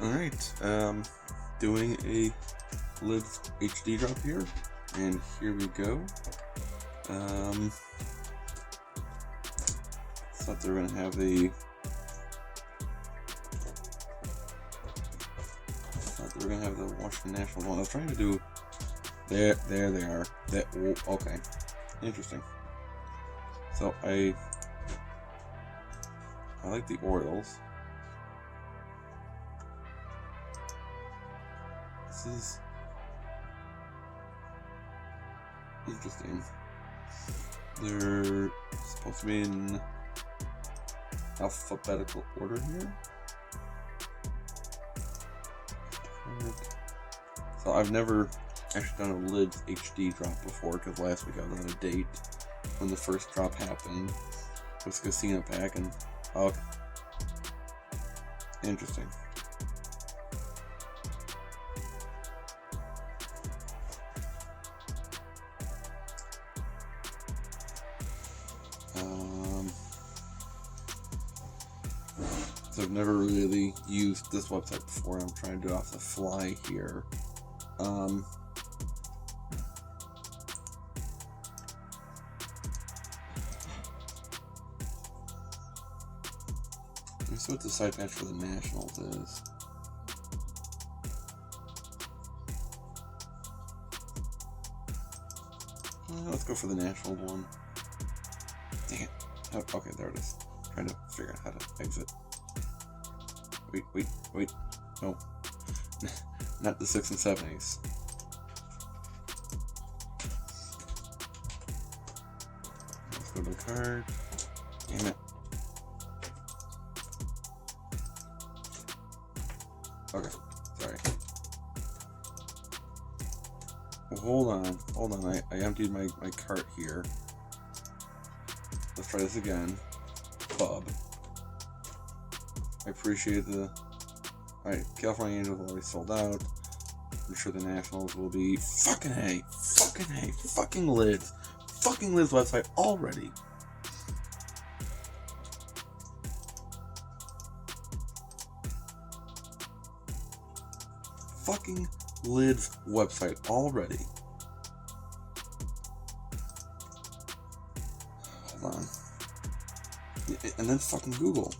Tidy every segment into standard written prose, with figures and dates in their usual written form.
Alright, doing a Lids HD drop here, and here we go. Thought they were gonna have the Washington Nationals one. I was trying to do there they are. Okay. Interesting. So I like the Orioles. This is interesting. They're supposed to be in alphabetical order here. So I've never actually done a Lids HD drop before, because last week I was on a date when the first drop happened with Casino Pack, and okay. Interesting. So I've never really used this website before. I'm trying to do it off the fly here. Let me see what the site patch for the Nationals is. Let's go for the Nationals one. Dang it. Oh, okay, there it is. Trying to figure out how to exit. Wait. No. Not the 6 and 7/8. Let's go to the card. Damn it. Okay, sorry. Well, hold on. I emptied my cart here. Let's try this again. Bub. I appreciate the... Alright, California Angels already sold out. I'm sure the Nationals will be... Fucking Lids. Fucking Lids website already. Fucking Lids website already. Hold on. And then fucking Google.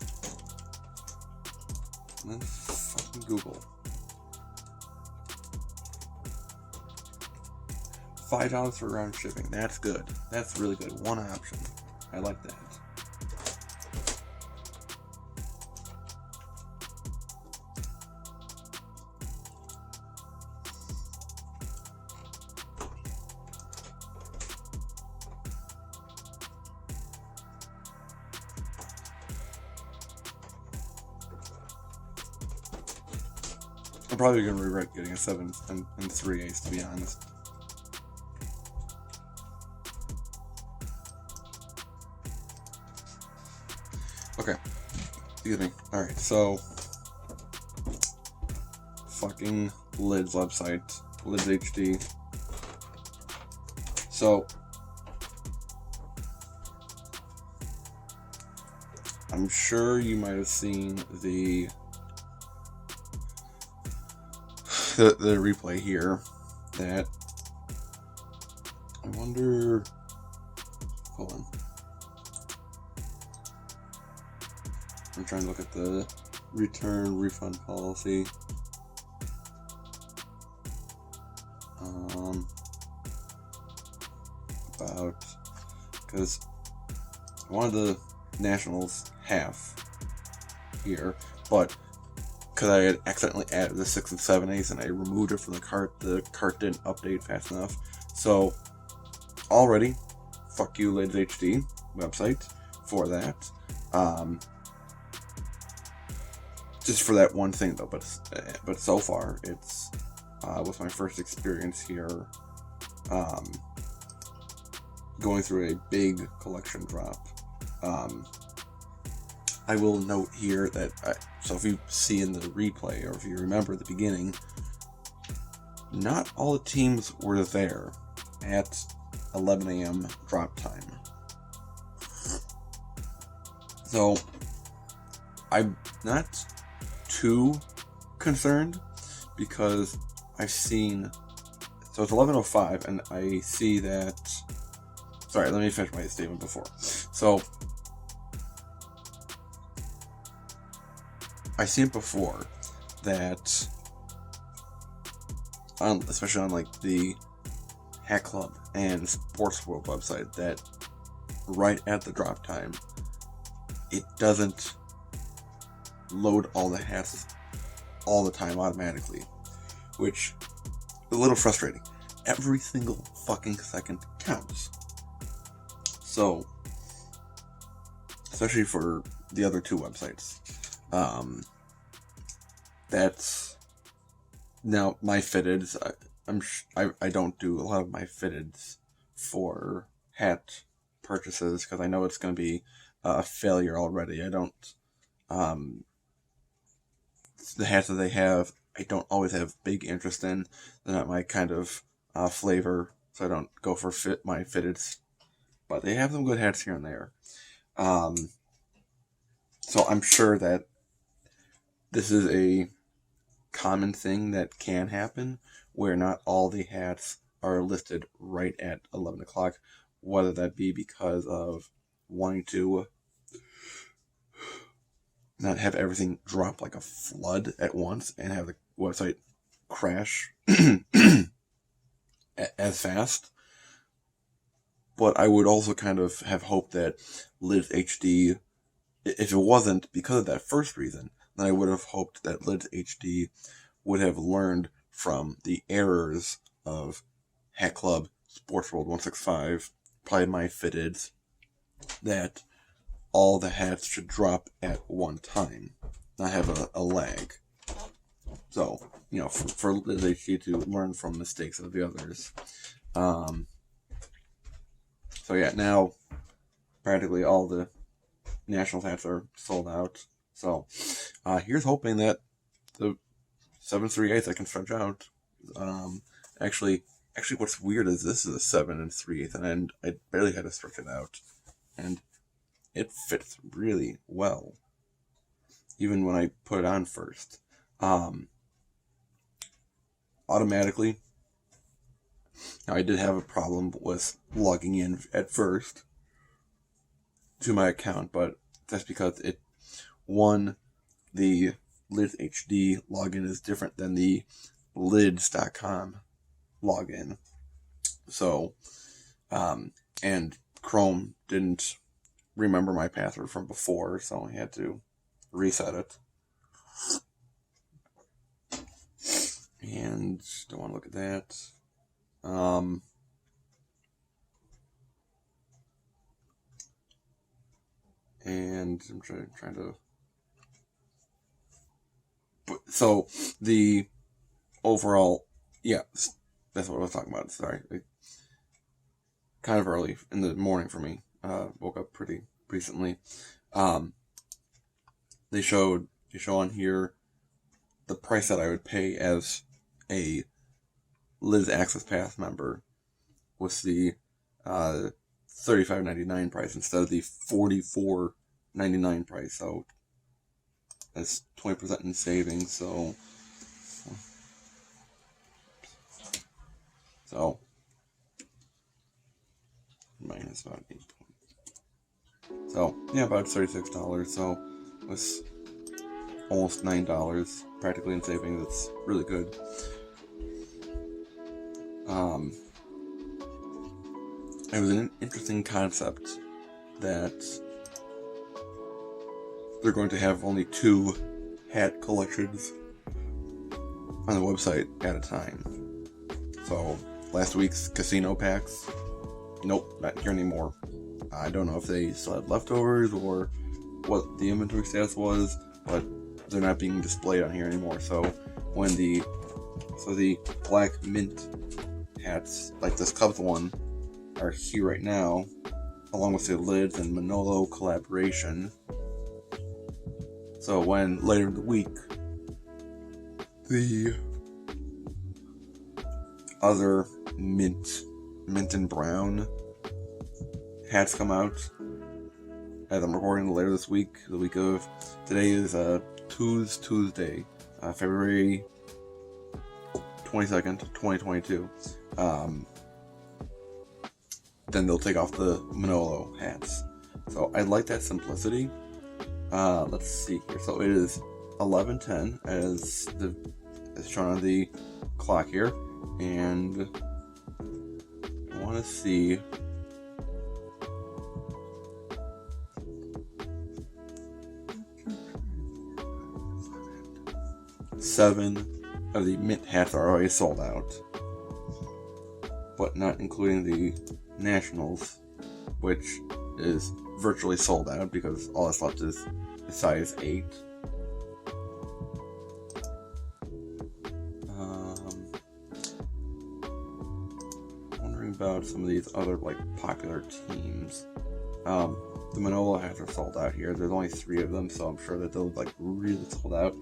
$5 for round shipping. That's good. That's really good. One option. I like that. I'm probably going to regret getting a 7 and 3/8, to be honest. Okay. Excuse me. Alright, so... Fucking Lids website. Lids HD. So... I'm sure you might have seen the replay here, that I wonder, hold on, I'm trying to look at the return refund policy. Because I wanted the Nationals half here, but because I had accidentally added the 6 and 7/8 and I removed it from the cart didn't update fast enough. So already, fuck you, Lids HD website for that. Just for that one thing though, but so far it's was my first experience here, going through a big collection drop. I will note here that, so if you see in the replay, or if you remember the beginning, not all the teams were there at 11 a.m. drop time. So, I'm not too concerned because I've seen, so it's 11:05 and I see that, sorry, let me finish my statement before. So I've seen before that, especially on like the Hat Club and Sports World website, that right at the drop time, it doesn't load all the hats all the time automatically, which is a little frustrating. Every single fucking second counts. So, especially for the other two websites, that's now my fitteds. I don't do a lot of my fitteds for hat purchases because I know it's going to be a failure already. I don't. The hats that they have, I don't always have big interest in. They're not my kind of flavor, so I don't go for my fitteds. But they have some good hats here and there. So I'm sure that this is a common thing that can happen, where not all the hats are listed right at 11 o'clock, whether that be because of wanting to not have everything drop like a flood at once and have the website crash as fast. But I would also kind of have hoped that Lids HD, if it wasn't because of that first reason, then I would have hoped that Lids HD would have learned from the errors of Hat Club, Sports World 165, probably my fitteds, that all the hats should drop at one time, not have a lag. So, for Lids HD to learn from mistakes of the others. So yeah, now practically all the Nationals hats are sold out. So here's hoping that the 7 3/8 I can stretch out. Actually, what's weird is this is a 7 3/8, and I barely had to stretch it out, and it fits really well, even when I put it on first. Automatically, now I did have a problem with logging in at first to my account, but that's because the Lids HD login is different than the lids.com login. So, and Chrome didn't remember my password from before, so I had to reset it. And don't want to look at that. And I'm trying to. So the overall, yeah, that's what I was talking about. Sorry, kind of early in the morning for me. Woke up pretty recently. They show on here the price that I would pay as a Lids Access Pass member was the $35.99 price instead of the $44.99 price. So that's 20% in savings. So minus about 8. So yeah, about $36. So it's almost $9 practically in savings. It's really good. It was an interesting concept that they're going to have only 2 hat collections on the website at a time. So last week's casino packs, nope, not here anymore. I don't know if they still had leftovers or what the inventory status was, but they're not being displayed on here anymore. So when the black mint hats, like this Cubs one, are here right now, along with the Lids and Manolo collaboration. So when later in the week the other mint and brown hats come out, as I'm recording later this week, the week of today is Tuesday, February 22nd, 2022. Then they'll take off the Manolo hats. So I like that simplicity. Let's see here. So it is 11:10 as shown on the clock here, and I want to see. Seven of the mint hats are already sold out, but not including the Nationals, which is virtually sold out because all that's left is a size 8. Wondering about some of these other popular teams. The Manolo hats are sold out here. There's only 3 of them, so I'm sure that they'll really sold out.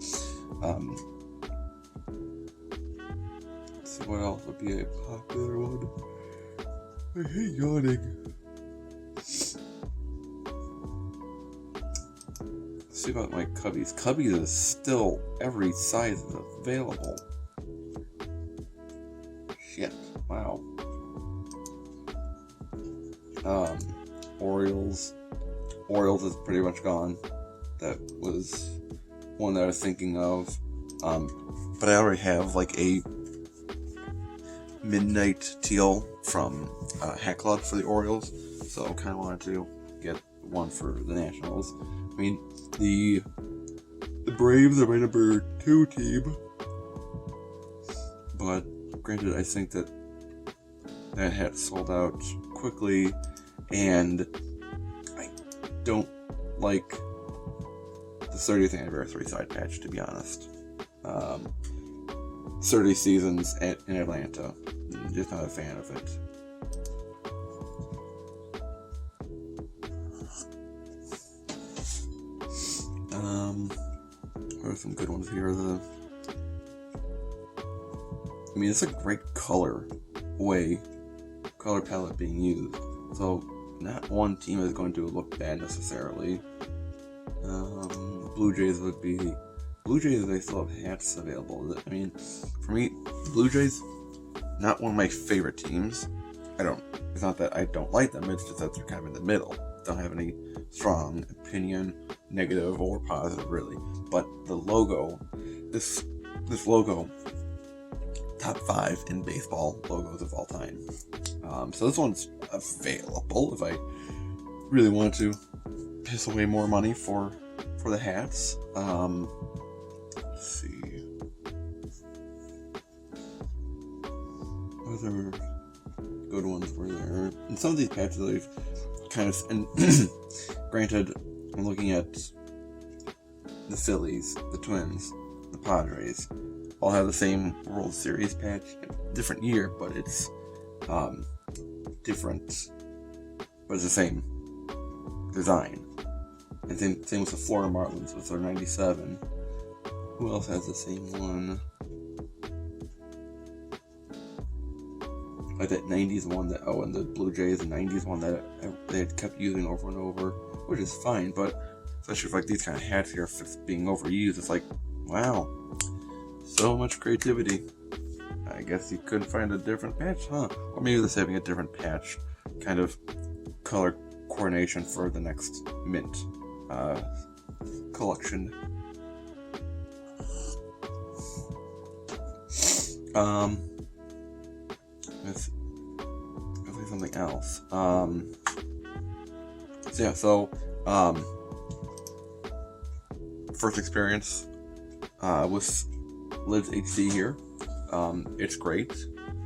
Let's see what else would be a popular one. I hate yawning. Let's see about my Cubbies. Cubbies is still every size is available. Shit. Wow. Orioles is pretty much gone. That was one that I was thinking of. But I already have a midnight teal from Hat Club for the Orioles, so I kind of wanted to get one for the Nationals. I mean, the Braves are my number 2 team, but granted, I think that hat sold out quickly, and I don't like the 30th anniversary side patch, to be honest. 30 seasons in Atlanta. I'm just not a fan of it. What are some good ones here? It's a great color palette being used. So not one team is going to look bad necessarily. Blue Jays, they still have hats available. I mean, for me, Blue Jays, not one of my favorite teams. It's not that I don't like them, it's just that they're kind of in the middle. Don't have any strong opinion, negative or positive, really. But the logo, this logo, top 5 in baseball logos of all time. So this one's available if I really want to piss away more money for the hats. Let's see. Other good ones were there. And some of these patches I've kind of, and granted, I'm looking at the Phillies, the Twins, the Padres, all have the same World Series patch, different year, but it's different, but it's the same design. And same with the Florida Marlins with their 97. Who else has the same one? Like that 90s one and the Blue Jays, the 90s one that they had kept using over and over, which is fine, but especially for these kind of hats here, if it's being overused, it's wow, so much creativity. I guess you couldn't find a different patch, huh? Or maybe they're saving a different patch, kind of color coordination for the next mint collection. Let's say something else. First experience with Lids HD here. It's great.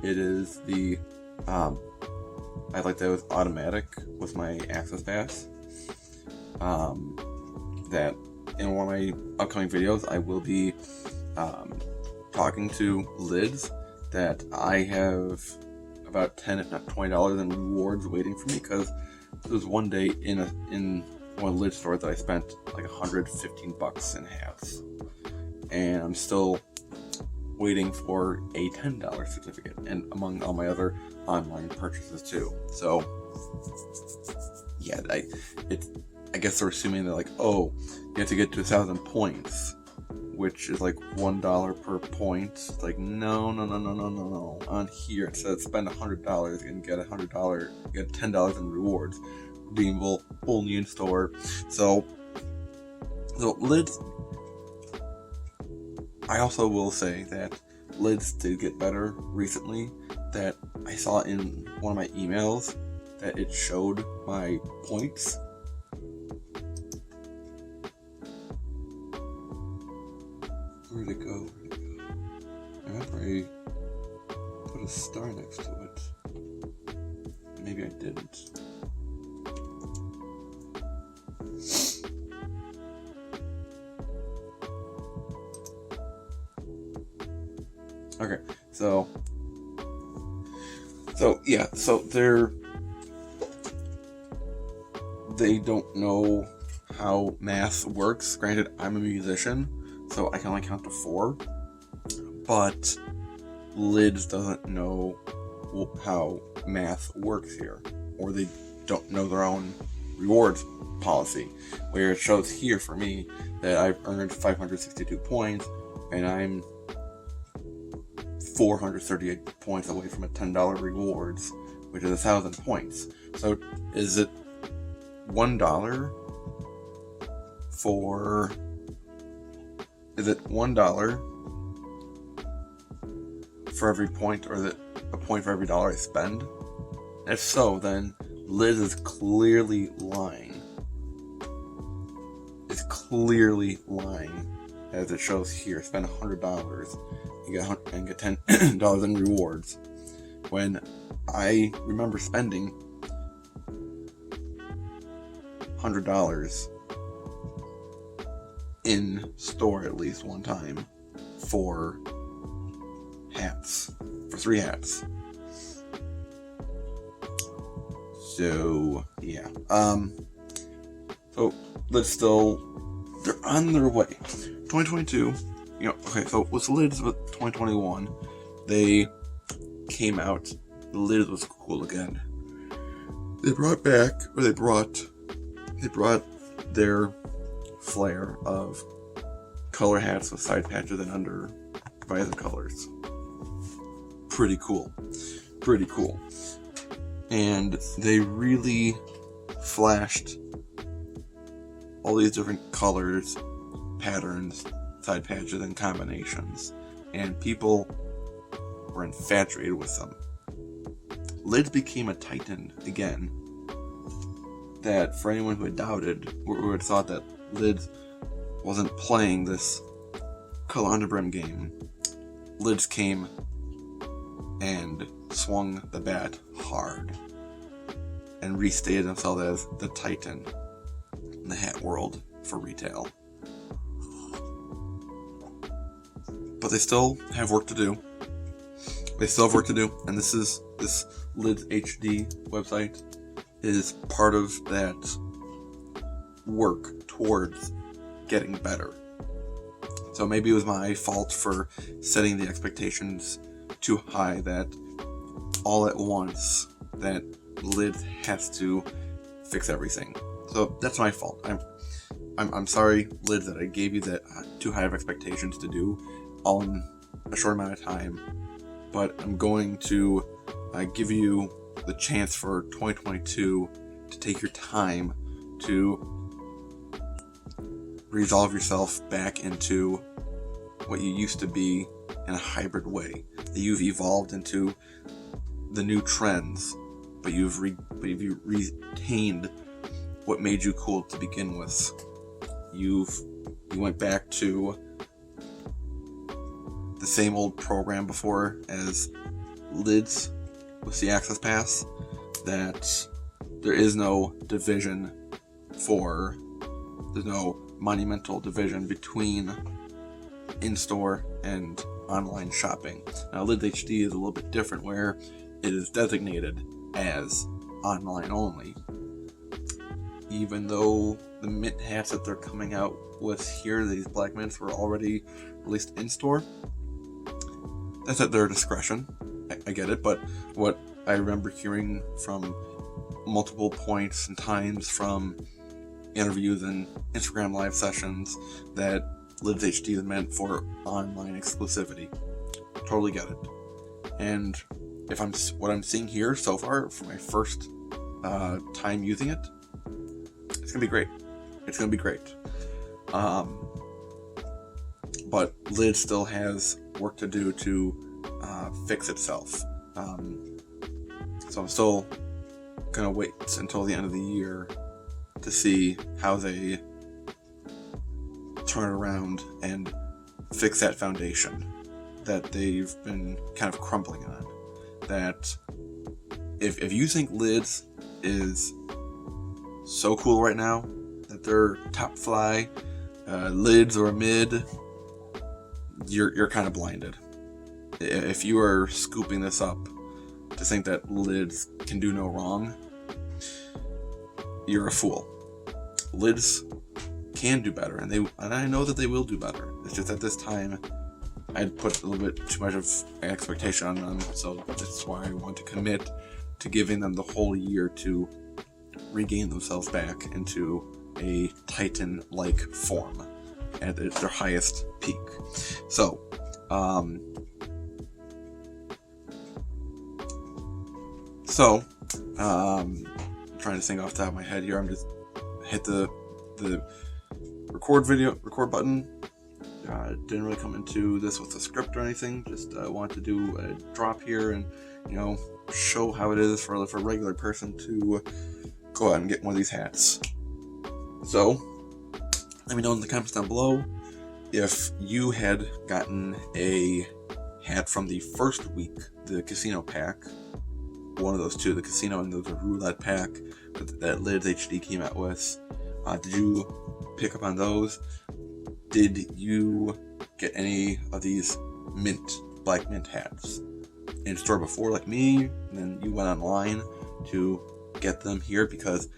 It is the I like that it was automatic with my access pass. That in one of my upcoming videos I will be talking to Lids that I have about $10 if not $20 in rewards waiting for me, because there was one day in one of the Lids stores that I spent $115 in hats, and I'm still waiting for a $10 certificate, and among all my other online purchases too. So yeah, I guess they're assuming that you have to get to 1,000 points which is like $1 per point. It's like no. On here it says spend $100 and get get $10 in rewards, redeemable only in store. So lids. I also will say that lids did get better recently. That I saw in one of my emails that it showed my points. Where'd it go? I remember I put a star next to it. Maybe I didn't. Okay, so they don't know how math works. Granted, I'm a musician, so I can only count to 4, but Lids doesn't know how math works here, or they don't know their own rewards policy, where it shows here for me that I've earned 562 points, and I'm 438 points away from a $10 rewards, which is 1,000 points. So is it $1 for... Is it $1 for every point, or is it a point for every dollar I spend? If so, then Liz is clearly lying. It's clearly lying, as it shows here. Spend $100 and get $10 in rewards. When I remember spending $100 in store at least one time for hats, for 3 hats. So yeah, so they're on their way. 2022, okay, so with the Lids with 2021, they came out, the Lids was cool again. They brought their flair of color hats with side patches and under visor colors. Pretty cool. And they really flashed all these different colors, patterns, side patches, and combinations. And people were infatuated with them. Lids became a titan again. That for anyone who had doubted, or who had thought that Lids wasn't playing this color under brim game, Lids came and swung the bat hard and restated himself as the titan in the hat world for retail. But they still have work to do. And this Lids HD website is part of that work towards getting better. So maybe it was my fault for setting the expectations too high, that all at once that Lids has to fix everything. So that's my fault. I'm sorry, Lids, that I gave you that too high of expectations to do all in a short amount of time. But I'm going to give you the chance for 2022 to take your time to resolve yourself back into what you used to be in a hybrid way. That you've evolved into the new trends, but you've retained what made you cool to begin with. You went back to the same old program before as Lids with the Access Pass, that there is no monumental division between in-store and online shopping. Now, Lids HD is a little bit different, where it is designated as online only. Even though the mint hats that they're coming out with here, these black mints, were already released in-store, that's at their discretion. I get it, but what I remember hearing from multiple points and times from interviews and Instagram live sessions, that Lids HD is meant for online exclusivity. Totally get it. And what I'm seeing here so far for my first time using it, it's gonna be great. It's gonna be great. But Lid still has work to do to fix itself. So I'm still gonna wait until the end of the year to see how they turn around and fix that foundation that they've been kind of crumbling on. That if you think Lids is so cool right now, that they're top fly, Lids or mid, you're kind of blinded. If you are scooping this up to think that Lids can do no wrong, you're a fool. Lids can do better, and I know that they will do better. It's just at this time I'd put a little bit too much of an expectation on them, so that's why I want to commit to giving them the whole year to regain themselves back into a Titan-like form at their highest peak. So, I'm trying to think off the top of my head here. I'm just hit the record button. Didn't really come into this with a script or anything. Just wanted to do a drop here and show how it is for a regular person to go out and get one of these hats. So let me know in the comments down below if you had gotten a hat from the first week, the casino pack, one of those two, the casino and the roulette pack that Lids HD came out with. Did you pick up on those? Did you get any of these black mint hats in store before, like me, and then you went online to get them here? Because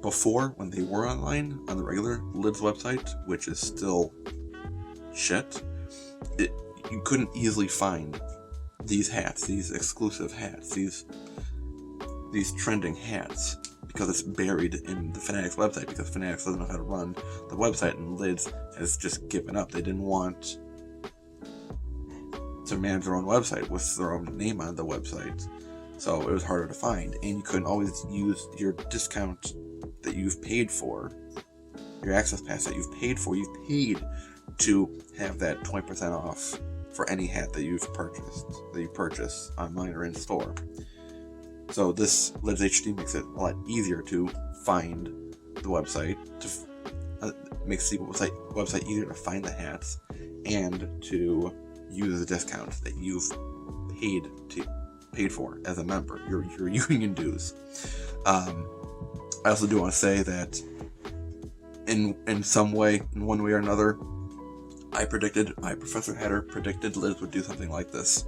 before, when they were online on the regular Lids website, which is still shit, you couldn't easily find these hats, these exclusive hats, these trending hats, because it's buried in the Fanatics website, because Fanatics doesn't know how to run the website, and Lids has just given up. They didn't want to manage their own website with their own name on the website, so it was harder to find, and you couldn't always use your discount that you've paid for, your access pass that you've paid for. You've paid to have that 20% off for any hat that you purchase online or in store. So this Lids HD makes it a lot easier to find the website, makes the website easier to find the hats, and to use the discount that you've paid for as a member, your union dues. I also do want to say that in some way, in one way or another, Professor Hatter predicted Lids would do something like this.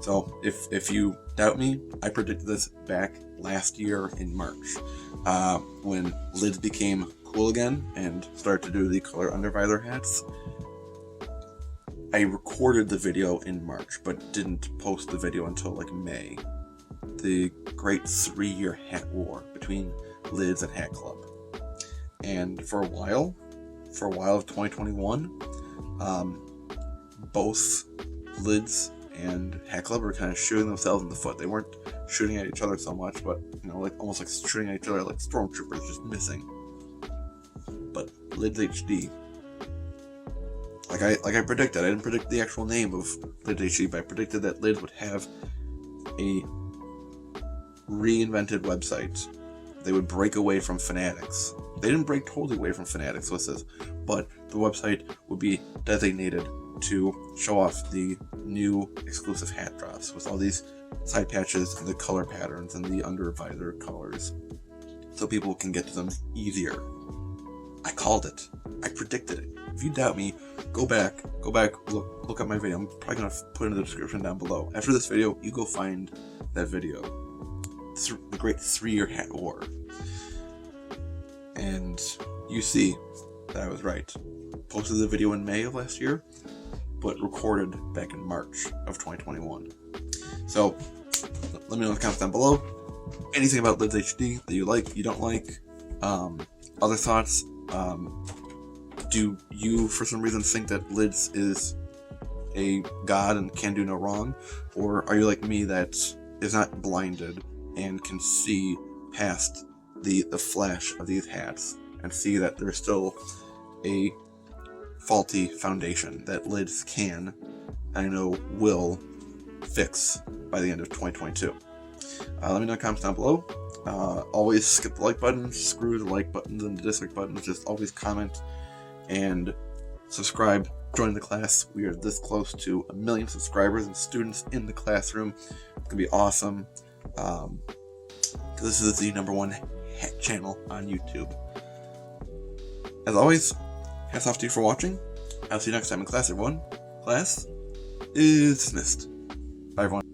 So if you doubt me, I predicted this back last year in March, when Lids became cool again and started to do the color undervisor hats. I recorded the video in March, but didn't post the video until like May. The great 3-year hat war between Lids and Hat Club. And for a while of 2021, both Lids and Hat Club were kind of shooting themselves in the foot. They weren't shooting at each other so much, but almost like shooting at each other like stormtroopers just missing. But Lids HD, like I predicted, I didn't predict the actual name of Lids HD, but I predicted that Lids would have a reinvented website. They would break away from Fanatics. They didn't break totally away from Fanatics with this, but the website would be designated to show off the new exclusive hat drops with all these side patches and the color patterns and the under visor colors, so people can get to them easier. I called it. I predicted it. If you doubt me, go back, look at my video. I'm probably gonna put it in the description down below. After this video, you go find that video. The great 3-year hat war. And you see that I was right. Posted the video in May of last year, but recorded back in March of 2021. So let me know in the comments down below anything about Lids HD that you like, you don't like, other thoughts. Do you, for some reason, think that Lids is a god and can do no wrong? Or are you like me that is not blinded and can see past the flash of these hats and see that there's still a faulty foundation that Lids can, I know, will fix by the end of 2022? Let me know in the comments down below. Always skip the like button, screw the like buttons and the dislike buttons, just always comment and subscribe, join the class. We are this close to 1 million subscribers and students in the classroom. It's gonna be awesome, because this is the #1 hat channel on YouTube. As always, hats off to you for watching. I'll see you next time in class, everyone. Class is dismissed. Bye, everyone.